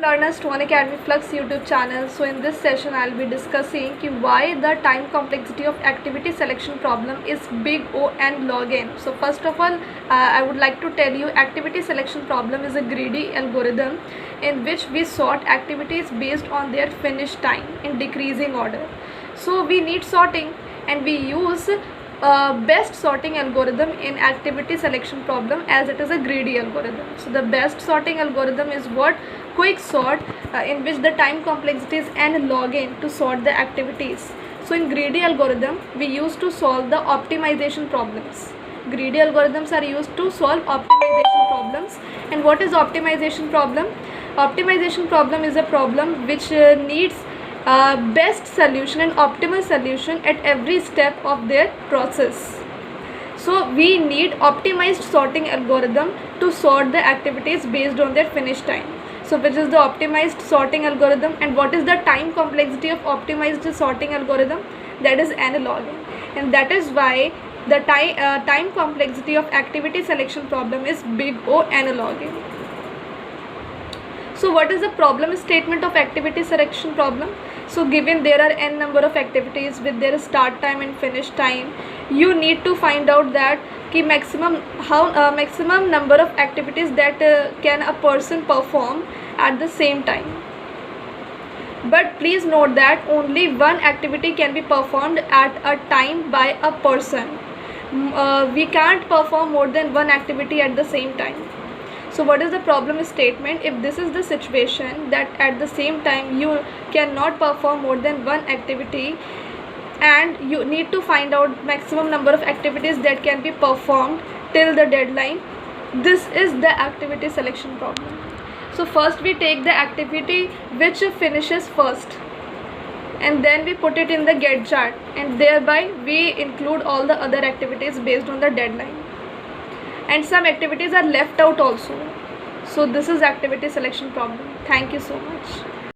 Learners to Unacademy Flux YouTube channel. So in this session I'll be discussing why the time complexity of activity selection problem is big O and log n. So first of all I would like to tell you activity selection problem is a greedy algorithm in which we sort activities based on their finish time in decreasing order. So we need sorting and we use best sorting algorithm in activity selection problem as it is a greedy algorithm. So the best sorting algorithm is what? Quick sort, in which the time complexity is n log n to sort the activities. So in greedy algorithm we used to solve the optimization problems. Greedy algorithms are used to solve optimization problems. And what is optimization problem? Optimization problem is a problem which needs best solution and optimal solution at every step of their process. So we need optimized sorting algorithm to sort the activities based on their finish time. So which is the optimized sorting algorithm, and what is the time complexity of optimized sorting algorithm? That is n log n, and that is why the time complexity of activity selection problem is big O n log n. So what is the problem statement of activity selection problem? So given there are n number of activities with their start time and finish time, you need to find out that maximum number of activities that can a person perform at the same time. But please note that only one activity can be performed at a time by a person. We can't perform more than one activity at the same time. So what is the problem statement? If this is the situation that at the same time you cannot perform more than one activity and you need to find out maximum number of activities that can be performed till the deadline, this is the activity selection problem. So first we take the activity which finishes first and then we put it in the Gantt chart, and thereby we include all the other activities based on the deadline. And some activities are left out also. So this is activity selection problem. Thank you so much.